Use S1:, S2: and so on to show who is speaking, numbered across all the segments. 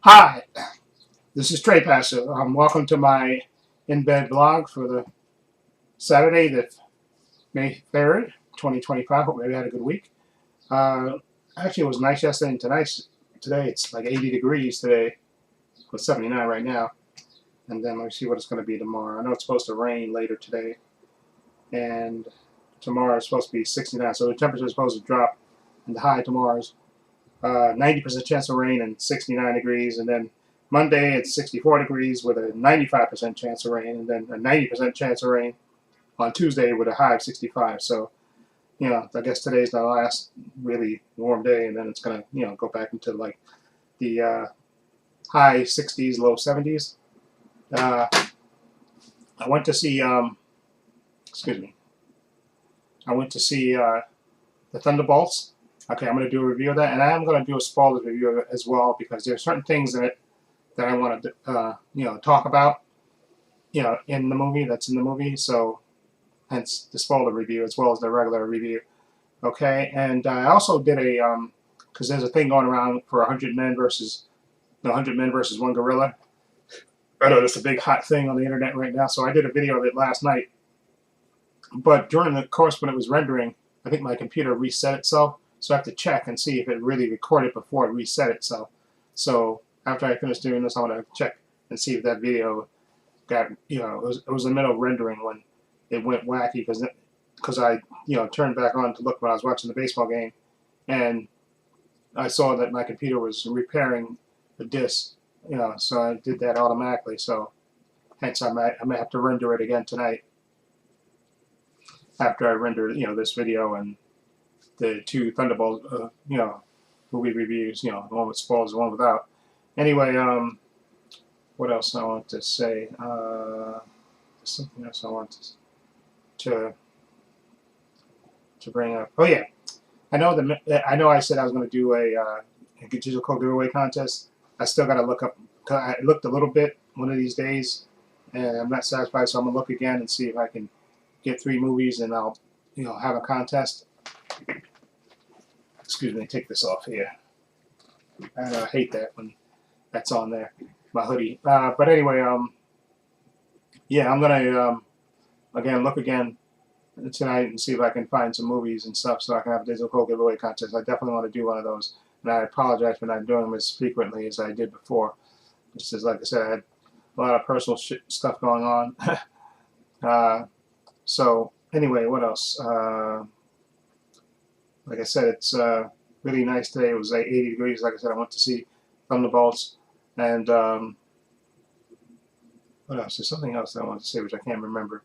S1: Hi, this is Trepacer. Welcome to my In Bed blog for the Saturday, the May 3rd, 2025. Hope maybe had a good week. Uh, Actually, it was nice yesterday and tonight. Today it's like 80 degrees today, with 79 right now. And then let me see what it's going to be tomorrow. I know it's supposed to rain later today, and tomorrow it's supposed to be 69. So the temperature is supposed to drop, and the high tomorrow is 90% chance of rain and 69 degrees, and then Monday it's 64 degrees with a 95% chance of rain, and then a 90% chance of rain on Tuesday with a high of 65. So, I guess today's the last really warm day, and then it's gonna, go back into like the high 60s, low 70s. Uh, I went to see, excuse me, I went to see the Thunderbolts. Okay, I'm going to do a review of that, and I am going to do a spoilers review of it as well because there are certain things in it that I want to, talk about, in the movie that's in the movie. So, hence the spoiler review as well as the regular review. Okay, and I also did a because there's a thing going around for 100 men versus 100 men versus one gorilla. I know that's a big hot thing on the internet right now. So I did a video of it last night, but during the course when it was rendering, I think my computer reset itself. So I have to check and see if it really recorded before it reset itself. So after I finish doing this, I want to check and see if that video got, it was in the middle of rendering when it went wacky because I, turned back on to look when I was watching the baseball game, and I saw that my computer was repairing the disk, so I did that automatically. So hence I might have to render it again tonight after I render, this video and the two Thunderbolt, movie reviews, the one with spoilers, the one without. Anyway, what else I want to say? There's something else I want to to bring up. Oh yeah, I know I said I was going to do a digital code giveaway contest. I still got to look up. I looked a little bit one of these days, and I'm not satisfied, so I'm gonna look again and see if I can get 3 movies, and I'll, have a contest. Excuse me, take this off here. I hate that when that's on there, my hoodie. But anyway, yeah, I'm gonna again look again tonight and see if I can find some movies and stuff so I can have a digital code giveaway contest. I definitely want to do one of those, and I apologize for not doing them as frequently as I did before. Just as, like I said, I had a lot of personal stuff going on. So anyway, what else? Like I said, it's really nice today. It was like 80 degrees. Like I said, I went to see Thunderbolts, and what else? There's something else I wanted to say which I can't remember.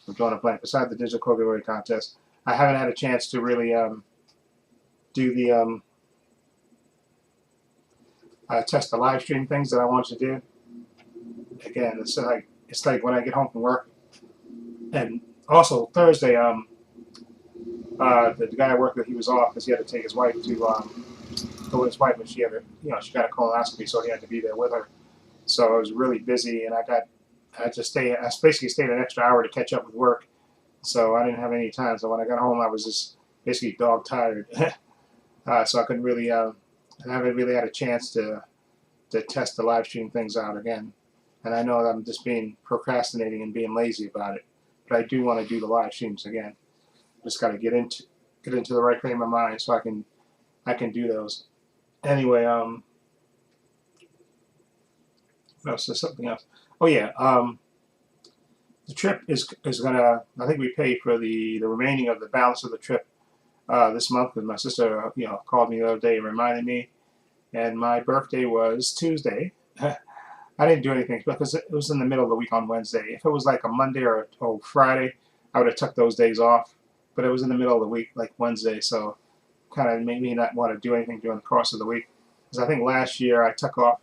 S1: I'm drawing a blank. Besides the digital code giveaway contest, I haven't had a chance to really do the test the live stream things that I want to do. Again, it's like when I get home from work, and also Thursday, the guy I worked with, he was off because he had to take his wife to go with his wife, but she had she got a colonoscopy, so he had to be there with her. So I was really busy, and I basically stayed an extra hour to catch up with work, so I didn't have any time. So when I got home, I was just basically dog tired. So I couldn't really, I haven't really had a chance to test the live stream things out again. And I know that I'm just procrastinating and being lazy about it, but I do want to do the live streams again. Just got to get into the right frame of mind so I can do those. Anyway, what else? There's something else. Oh yeah, the trip is gonna. I think we pay for the remaining of the balance of the trip this month because my sister, called me the other day and reminded me. And my birthday was Tuesday. I didn't do anything because it was in the middle of the week on Wednesday. If it was like a Monday or Friday, I would have took those days off. But it was in the middle of the week, like Wednesday, so kind of made me not want to do anything during the course of the week. Because I think last year I took off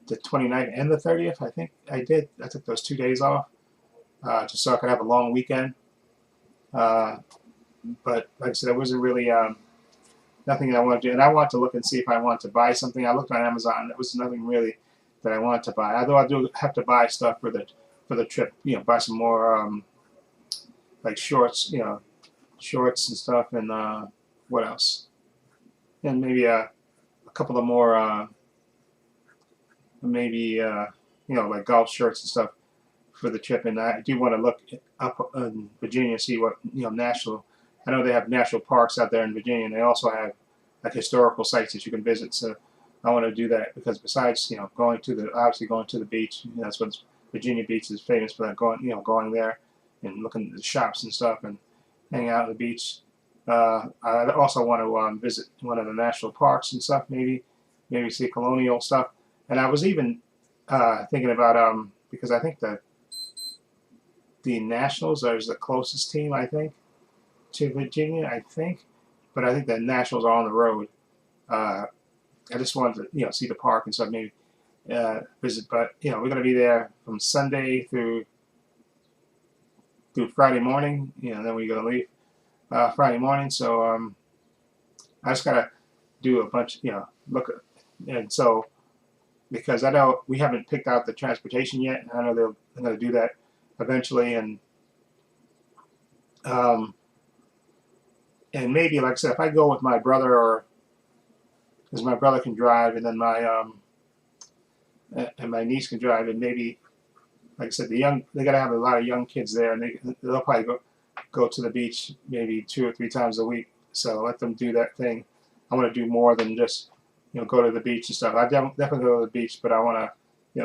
S1: the 29th and the 30th. I think I did. I took those 2 days off just so I could have a long weekend. But like I said, it wasn't really nothing I wanted to do. And I wanted to look and see if I wanted to buy something. I looked on Amazon. There was nothing really that I wanted to buy. Although I do have to buy stuff for the trip. Buy some more like shorts. Shorts and stuff, and what else? And maybe a couple of more maybe like golf shirts and stuff for the trip. And I do want to look up in Virginia, see what national. I know they have national parks out there in Virginia, and they also have like historical sites that you can visit. So I want to do that because besides going to the obviously going to the beach, that's what Virginia Beach is famous for. That going there and looking at the shops and stuff and hanging out on the beach. I also want to visit one of the national parks and stuff. Maybe see colonial stuff. And I was even thinking about because I think the Nationals are the closest team, I think, to Virginia, I think. But I think the Nationals are on the road. I just wanted to, see the park and stuff, maybe visit. But we're going to be there from Sunday through Friday morning. Then we're going to leave Friday morning. So I just got to do a bunch, look at, and so because I know we haven't picked out the transportation yet. I know they're going to do that eventually, and maybe, like I said, if I go with my brother, or because my brother can drive, and then my niece can drive, and maybe, like I said, they got to have a lot of young kids there, and they'll probably go to the beach maybe 2 or 3 times a week. So let them do that thing. I want to do more than just go to the beach and stuff. I definitely go to the beach, but I want to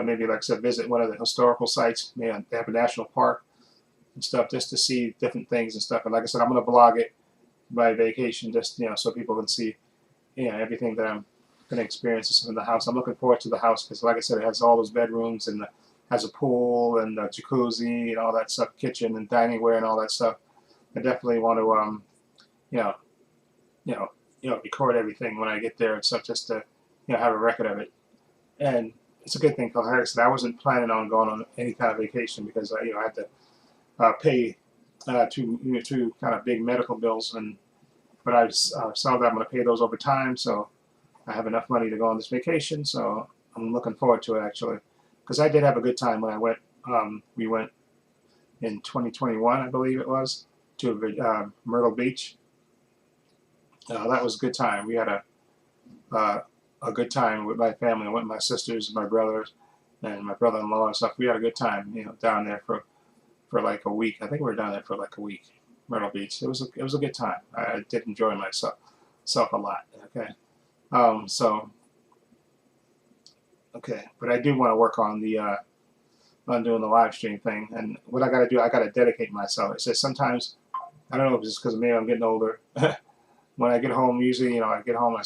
S1: maybe, like I said, visit one of the historical sites. They have a national park and stuff, just to see different things and stuff. And like I said, I'm going to blog it by vacation, just so people can see everything that I'm going to experience in the house. I'm looking forward to the house because, like I said, it has all those bedrooms and has a pool and a jacuzzi and all that stuff, kitchen and dining ware and all that stuff. I definitely want to record everything when I get there and stuff, just to have a record of it. And it's a good thing, because like I said, I wasn't planning on going on any kind of vacation because I had to pay two kind of big medical bills, but I saw that I'm going to pay those over time, so I have enough money to go on this vacation. So I'm looking forward to it, actually, because I did have a good time when I went. We went in 2021, I believe it was, to Myrtle Beach. That was a good time. We had a good time with my family. I went with my sisters, my brothers, and my brother-in-law and stuff. We had a good time, down there for like a week. I think we were down there for like a week, Myrtle Beach. It was a good time. I did enjoy myself a lot. Okay, but I do want to work on on doing the live stream thing. And what I got to do, I got to dedicate myself. It says sometimes, I don't know if it's because maybe I'm getting older. When I get home, usually, I get home, I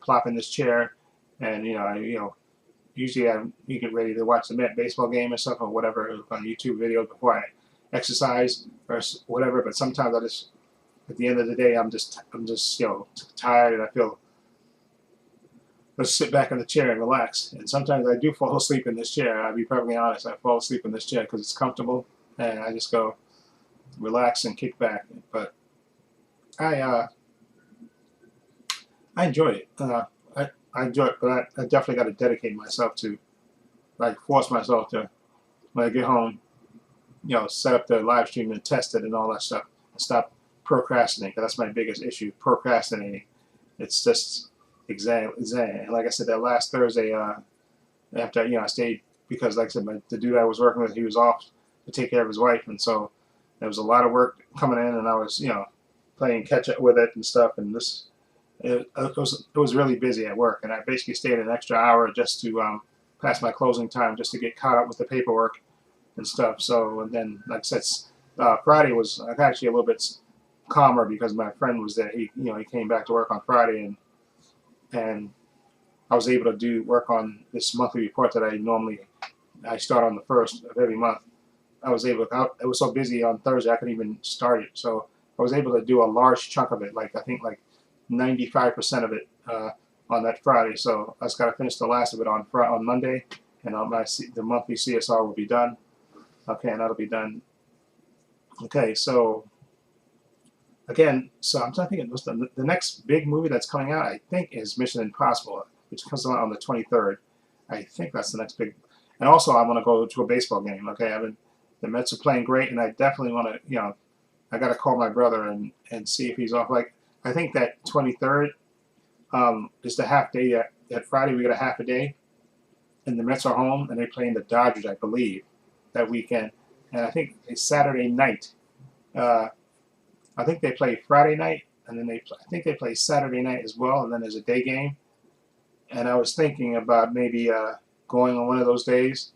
S1: plop in this chair, and usually you get ready to watch the Met baseball game or stuff, or whatever, on YouTube videos before I exercise or whatever. But sometimes at the end of the day, I'm just tired, and I feel, let's sit back in the chair and relax. And sometimes I do fall asleep in this chair. I'll be perfectly honest. I fall asleep in this chair because it's comfortable, and I just go relax and kick back. But I enjoyed it. I enjoy it, but I definitely got to dedicate myself to, like, force myself to, when I get home, set up the live stream and test it and all that stuff, and stop procrastinating, because that's my biggest issue, procrastinating. It's just exam. And like I said, that last Thursday, after I stayed, because like I said, the dude I was working with, he was off to take care of his wife, and so there was a lot of work coming in, and I was playing catch up with it and stuff, and it was really busy at work, and I basically stayed an extra hour just to pass my closing time, just to get caught up with the paperwork and stuff. So, and then, like I said, Friday was actually a little bit calmer because my friend was there. He came back to work on Friday, and I was able to do work on this monthly report that I start on the 1st of every month. It was so busy on Thursday I couldn't even start it. So I was able to do a large chunk of it, I think 95% of it on that Friday. So I just got to finish the last of it on Monday, and the monthly CSR will be done. Okay, and that'll be done. Okay, so again, so I'm thinking the next big movie that's coming out, I think, is Mission Impossible, which comes out on the 23rd. I think that's the next big. And also, I want to go to a baseball game. Okay, the Mets are playing great, and I definitely want to. I got to call my brother and see if he's off. I think that 23rd is the half day. That Friday we got a half a day, and the Mets are home, and they're playing the Dodgers, I believe, that weekend. And I think it's Saturday night. Uh, I think they play Friday night, and then I think they play Saturday night as well, and then there's a day game. And I was thinking about maybe going on one of those days.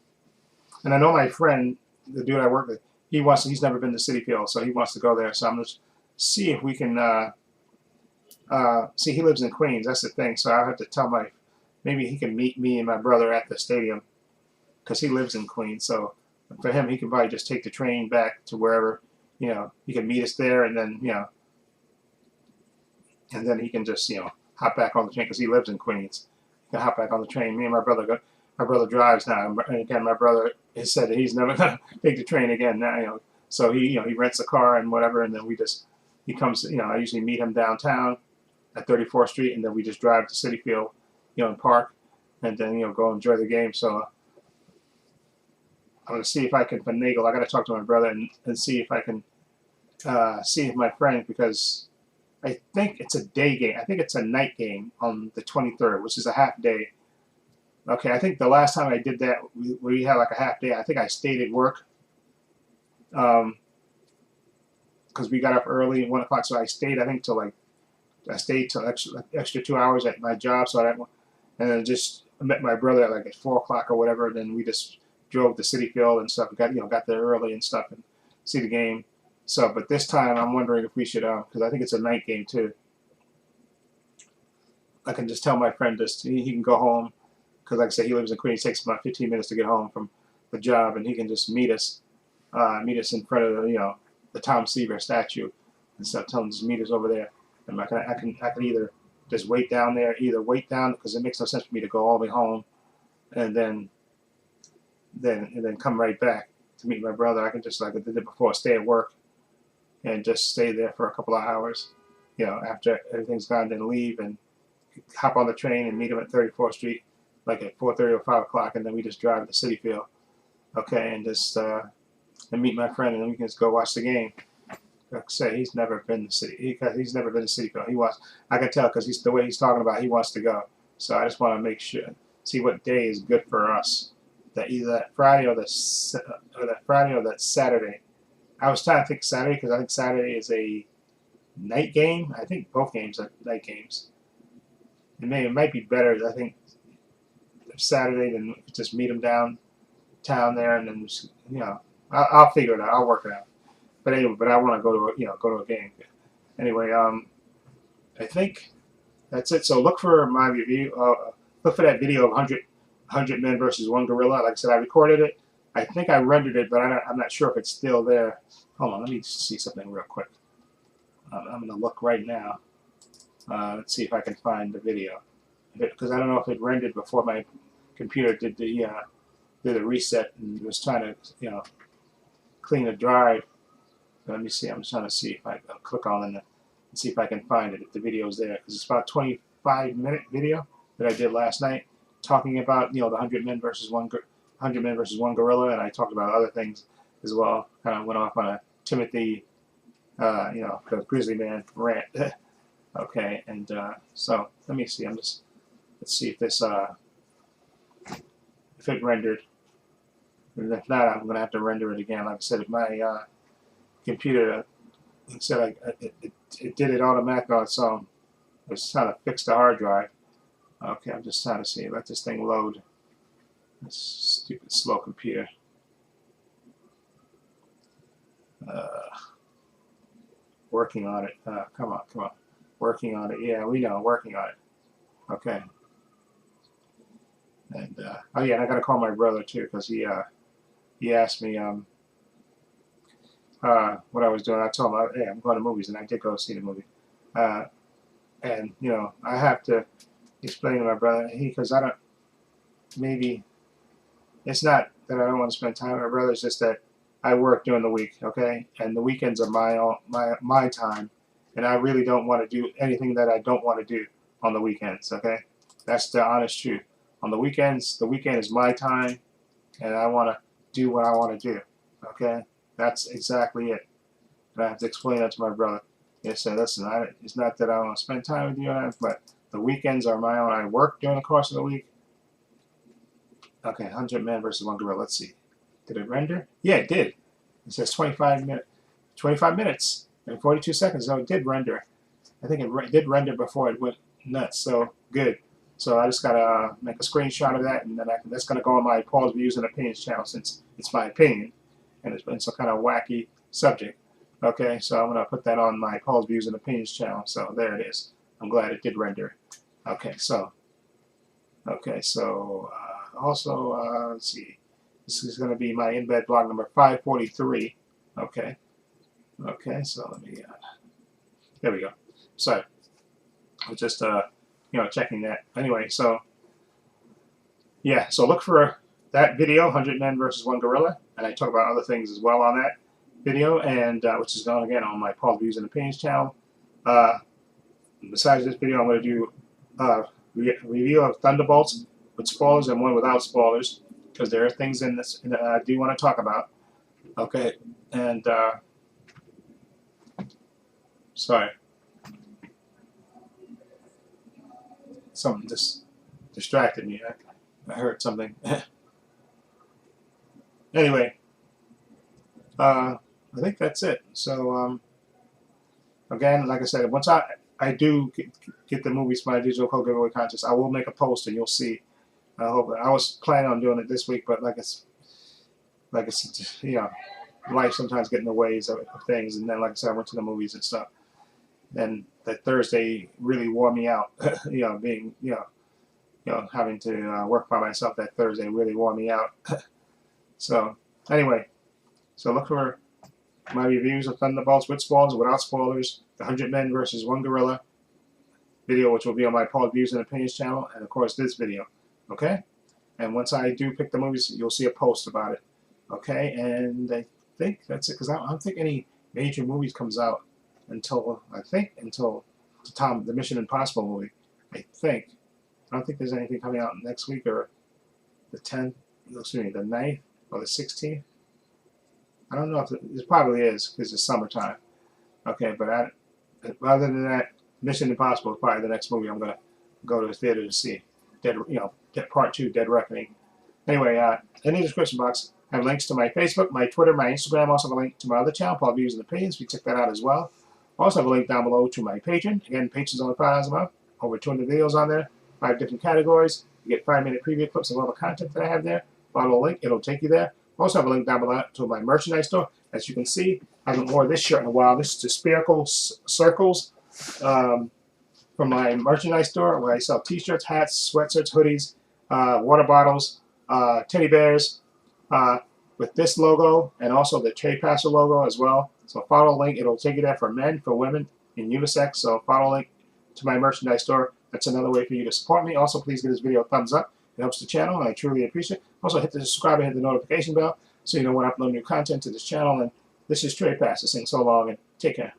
S1: And I know my friend, the dude I work with, he's never been to Citi Field, so he wants to go there. So I'm just see if we can. See, he lives in Queens. That's the thing. So I'll have to tell maybe he can meet me and my brother at the stadium because he lives in Queens. So for him, he can probably just take the train back to wherever, he can meet us there, and then and then he can just hop back on the train because he lives in Queens. He can hop back on the train. Me and my brother go. My brother drives now, and again, my brother has said that he's never gonna take the train again now. So he rents a car and whatever, and then he comes. I usually meet him downtown at 34th Street, and then we just drive to Citi Field, and park, and then go enjoy the game. So I'm gonna see if I can finagle. I gotta talk to my brother and see if I can see if my friend, because I think it's a day game. I think it's a night game on the 23rd, which is a half day. Okay, I think the last time I did that, we had like a half day. I think I stayed at work because we got up early, 1 o'clock. So I stayed, I think, till extra 2 hours at my job. So and then just met my brother at 4 o'clock or whatever. And then we just drove to Citi Field and stuff. Got there early and stuff and see the game. So, but this time I'm wondering if we should, because I think it's a night game too. I can just tell my friend he can go home. Because like I said, he lives in Queens. It takes about 15 minutes to get home from the job, and he can just meet us in front of the Tom Seaver statue and stuff. Tell him to just meet us over there, and I can either just wait down there, because it makes no sense for me to go all the way home, and then come right back to meet my brother. I can just, like I did before, stay at work and just stay there for a couple of hours, after everything's gone, then leave and hop on the train and meet him at 34th Street. Like at 4:30 or 5 o'clock, and then we just drive to Citi Field, okay, and just and meet my friend, and then we can just go watch the game. Like I say, he's never been to He's never been to Citi Field. I can tell because the way he's talking about, he wants to go. So I just want to make sure, see what day is good for us. That either that Friday or that Saturday. I was trying to think Saturday because I think Saturday is a night game. I think both games are night games. It might be better. I think Saturday, then just meet him downtown there, and then just, I'll figure it out. I'll work it out. But anyway, I want to go to a game. Anyway, I think that's it. So look for my review. Look for that video of 100 men versus one gorilla. Like I said, I recorded it. I think I rendered it, but I'm not sure if it's still there. Hold on, let me see something real quick. I'm going to look right now. Let's see if I can find the video, because I don't know if it rendered before my computer did the reset and was trying to clean the drive. Let me see. I'm trying to see if I'll click on it and see if I can find it, if the video is there, because it's about a 25-minute video that I did last night talking about the 100 men versus one gorilla, and I talked about other things as well. Kind of went off on a Timothy the Grizzly Man rant. Okay, and so let me see. Let's see if this if it rendered. And if not, I'm going to have to render it again. Like I said, my computer, it did it automatically on its own. I was trying to fix the hard drive. Okay, I'm just trying to see. Let this thing load. This stupid slow computer. Working on it. Come on. Working on it. Yeah, we know. Working on it. Okay. And oh yeah, and I gotta call my brother too, because he asked me what I was doing. I told him, hey, I'm going to movies, and I did go see the movie. And I have to explain to my brother, because I don't. Maybe it's not that I don't want to spend time with my brother. It's just that I work during the week, okay, and the weekends are my time, and I really don't want to do anything that I don't want to do on the weekends, okay. That's the honest truth. On the weekends, the weekend is my time, and I want to do what I want to do. Okay, that's exactly it. And I have to explain that to my brother. He said, "Listen, it's not that I want to spend time with you, but the weekends are my own. I work during the course of the week, Okay, 100 men versus 1 gorilla. Let's see. Did it render? Yeah, it did. It says 25 minutes and 42 seconds. So it did render. I think it did render before it went nuts. So good. So I just gotta make a screenshot of that, and then that's gonna go on my Paul's Views and Opinions channel, since it's my opinion, and it's been some kind of wacky subject. Okay, so I'm gonna put that on my Paul's Views and Opinions channel. So there it is. I'm glad it did render. Okay, so also let's see. This is gonna be my in bed blog number 543. Okay. Okay, so let me. There we go. So I was just checking that. Anyway, so yeah, so look for that video, 100 men versus 1 gorilla, and I talk about other things as well on that video, and which is going again on my Paul Views and Opinions channel. Besides this video, I'm going to do a review of Thunderbolts with spoilers and one without spoilers, because there are things in this that I do want to talk about. Okay, and sorry. Something just distracted me. I heard something. Anyway, I think that's it. So again, like I said, once I do get the movies for my digital code giveaway contest, I will make a post and you'll see. I hope. I was planning on doing it this week, but like it's life sometimes gets in the ways of things. And then, like I said, I went to the movies and stuff. And that Thursday really wore me out. Being having to work by myself that Thursday really wore me out. So anyway, so look for my reviews of Thunderbolts with spoilers, without spoilers, the 100 men versus 1 gorilla video, which will be on my Paul Views and Opinions channel, and of course this video. Okay, and once I do pick the movies, you'll see a post about it. Okay, and I think that's it, because I don't think any major movies comes out until the Mission Impossible movie. I don't think there's anything coming out next week, or the 10th, excuse me, the 9th or the 16th. I don't know if it probably is, because it's summertime. Okay, but other than that, Mission Impossible is probably the next movie I'm gonna go to the theater to see. Part 2, Dead Reckoning. Anyway, in the description box, I have links to my Facebook, my Twitter, my Instagram. Also have a link to my other channel, Paul Views and Opinions. You check that out as well. Also have a link down below to my Patreon. Again, Patreon's only $5 a month. Over 200 videos on there, 5 different categories. You get 5-minute preview clips of all the content that I have there. Follow the link; it'll take you there. Also have a link down below to my merchandise store. As you can see, I haven't worn this shirt in a while. This is the Spherical Circles from my merchandise store, where I sell T-shirts, hats, sweatshirts, hoodies, water bottles, teddy bears, with this logo, and also the Trepacer logo as well. So follow the link; it'll take you there for men, for women, in unisex. So follow the link to my merchandise store. That's another way for you to support me. Also, please give this video a thumbs up. It helps the channel, and I truly appreciate it. Also, hit the subscribe and hit the notification bell so you know when I upload new content to this channel. And this is Trepacer saying so long, and take care.